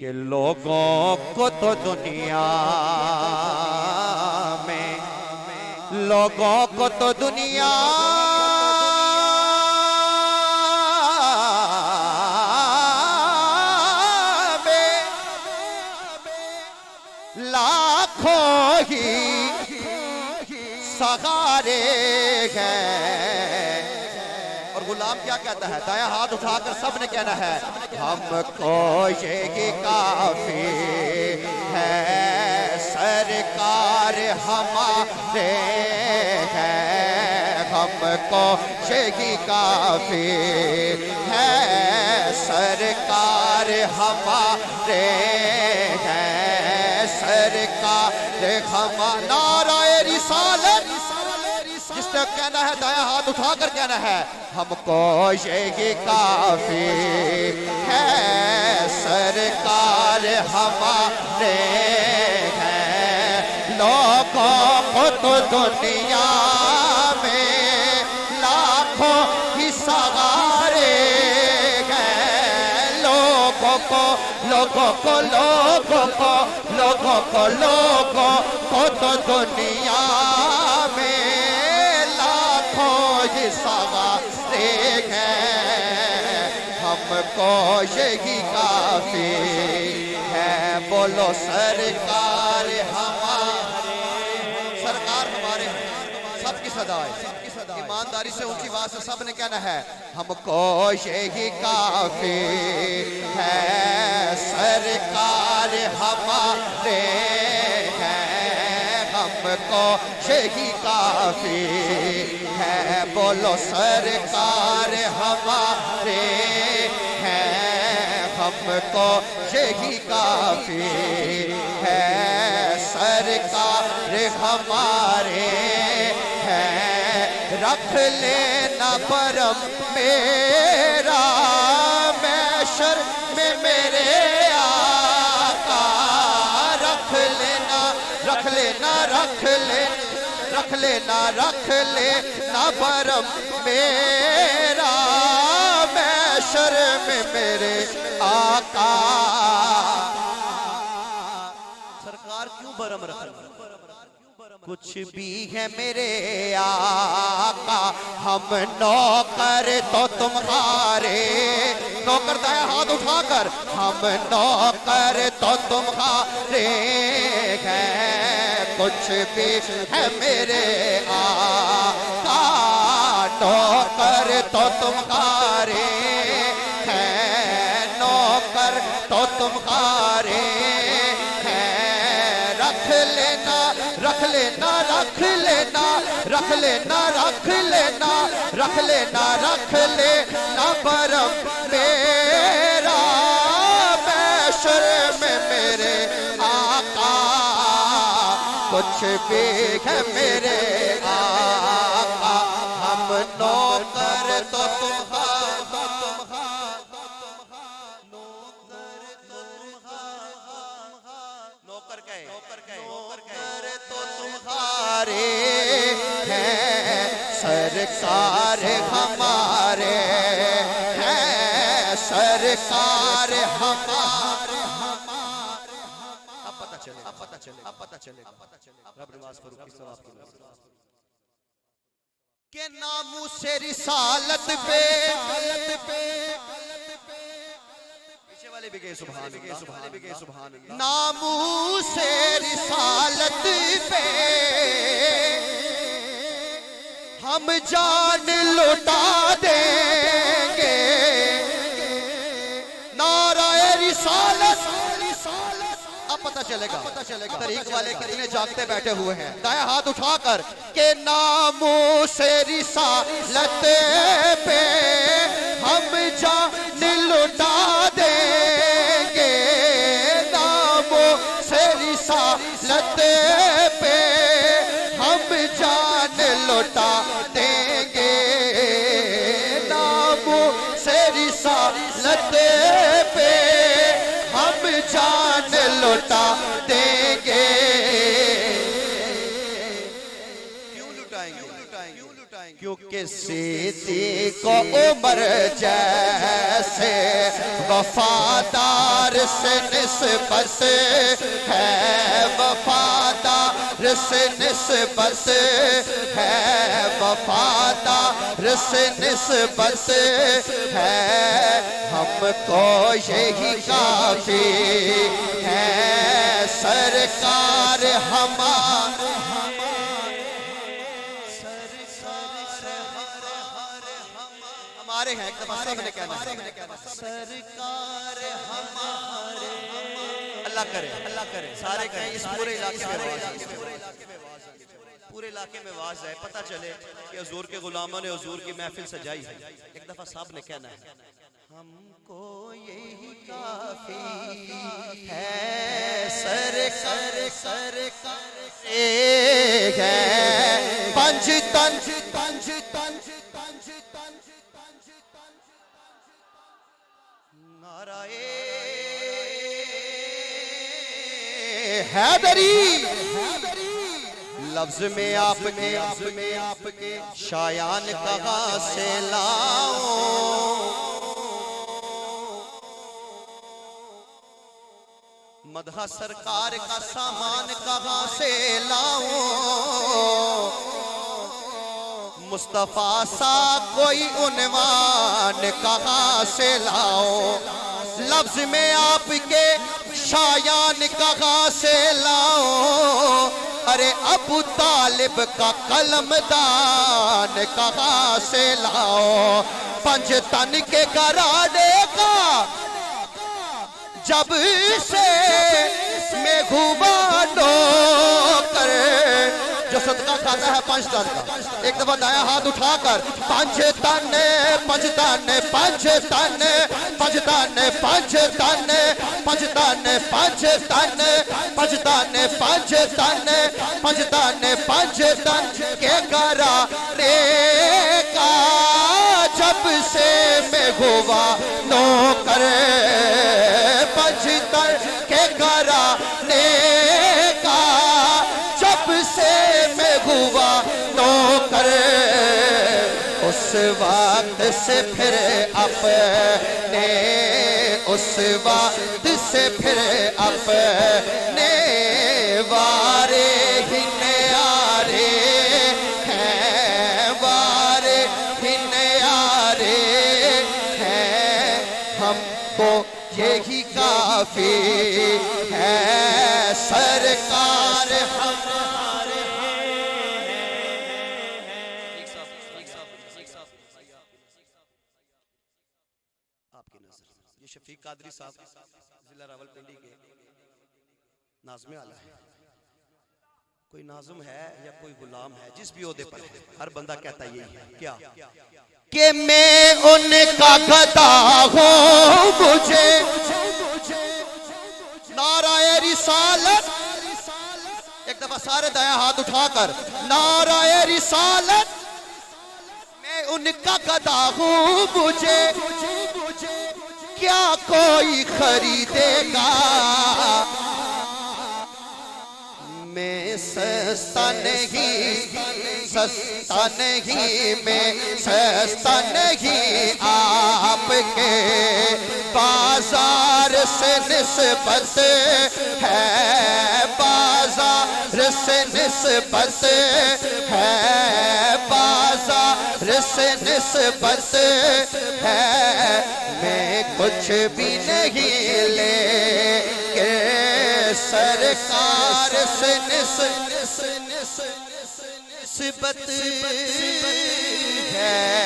کہ لوگوں کو تو دنیا میں لوگوں کو تو دنیا میں لاکھوں ہی سہارے ہیں۔ اور غلام کیا کہتا ہے؟ دایاں ہاتھ اٹھا کر سب نے کہنا ہے ہم کو یہی کافی ہے، سرکار ہمارے ہیں، ہم کو یہی کافی ہے، سرکار ہمارے ہیں، سرکار ہمارے۔ نعرہ رسالت جس نے کہنا ہے دایاں ہاتھ اٹھا کر کہنا ہے ہم کو یہی کافی ہے، سرکار ہمارے ہیں، لوگوں کو تو دنیا میں لاکھوں ہی سہارے ہیں، لوگوں کو تو دنیا میں لاکھوں ہی سہارے ہیں، ہم کو یہی کافی ہے، بولو سرکار ہمارے، سرکار ہمارے سب کی صدا ہے، ایمانداری سے اونچی آواز سے سب نے کہنا ہے ہم کو یہی کافی ہے، سرکار ہمارے ہیں، ہم کو یہی کافی ہے، بولو سرکار ہمارے ہیں، ہم کو یہی کافی ہے، سرکار ہمارے ہیں، رکھ لینا برم میرا محشر میں میرے آقا، رکھ لینا برم میرا محشر میں میرے آقا۔ سرکار کیوں برم رکھنا؟ کچھ بھی ہے میرے آقا ہم نوکر تو تمہارے، نوکر دایاں ہاتھ اٹھا کر ہم نوکر تو تمہارے ہیں، کچھ بھی ہے میرے آقا نوکر تو تمہارے ہیں، نوکر تو تمہارے ہیں، رکھ لینا برم میرا محشر میں میرے آقا، کچھ بھی ہے میرے آقا ہم نوکر تو تمہارے ہیں، سرکار ہمارے ہیں، سرکار ہمارے۔ اب پتہ چلے رب نواز فاروق کی ثواب کی نظر کہ ناموس رسالت پہ پیچھے والے بھی گئے سبحان اللہ، ناموس رسالت پہ ہم جان لٹا دیں گے، نعرہ رسالت۔ اب پتہ چلے گا طریق والے کتنے جاگتے بیٹھے ہوئے ہیں، دایاں ہاتھ اٹھا کر کہ ناموس رسالت پہ ہم جان لٹا دیں گے، ناموس رسالت پہ ہم جان لٹا دیں گے، ناموس رسالت پہ ہم جان لٹا دیں گے۔ کیوں لٹائیں گے؟ کہ صدیق و عمر جیسے وفادار سے نسبت ہے، وفادار سے نسبت ہے، وفادار سے نسبت ہے، ہم کو یہی کافی ہے سرکار ہمارے ہیں، ایک دفعہ سب نے کہنا ہے سرکار ہمارے، اللہ کرے سارے کہیں اس پورے علاقے میں واز ہے، پورے علاقے میں واز ہے، پتہ چلے کہ حضور کے غلاموں نے حضور کی محفل سجائی ہے۔ ایک دفعہ صاحب نے کہنا ہے ہم کو یہی کافی ہے سرکار ایک ہے پنج تن حیدری، لفظ میں آپ کے شایان کہاں سے لاؤں، مدح سرکار کا سامان کہاں سے لاؤں، مصطفیٰ سا کوئی عنوان کہاں سے لاؤں، لفظ میں آپ کے شایان کہاں سے لاؤں، ارے ابو طالب کا قلم دان کہاں سے لاؤں، پنج تن کے گھرانے کا جب سے میں ہوا نوکر، جو صدقہ کھاتا ہے پنج تن کا، ایک دفعہ دائیں ہاتھ اٹھا کر پنج تن پنج تن پنج تن پنج تن پنج تن پنج تن پنج تن پنج تن پنج تن پنج تن پنج تن کے گھرانے کا جب سے میں ہوا نوکر، پنج تن کے گھرانے کا جب سے میں ہوا نوکر، اس وقت سے پھر اپنے اس وقت سے پھر اپنے وارے ہی نیارے ہیں، وارے ہی نیارے ہیں، ہم کو یہی کافی ہے سرکار ہمارے آپ کی نظر۔ یہ شفیق قادری صاحب ضلع راولپنڈی کے ناظم اعلیٰ ہے، کوئی ناظم ہے یا کوئی غلام ہے جس بھی عہدے پر ہر بندہ کہتا یہی ہے کیا کہ میں ان کا گدا ہوں، مجھے نعرہ رسالت، ایک دفعہ سارے دائیں ہاتھ اٹھا کر نعرہ رسالت، میں ان کا گدا ہوں، مجھے کیا کوئی خریدے گا، میں سستا نہیں میں سستا نہیں، آپ کے بازار سے نسبت ہے، بازار سے نسبت ہے، بازار سے نسبت ہے، میں کچھ بھی نہیں لے کے سرکار سے نسبت ہے۔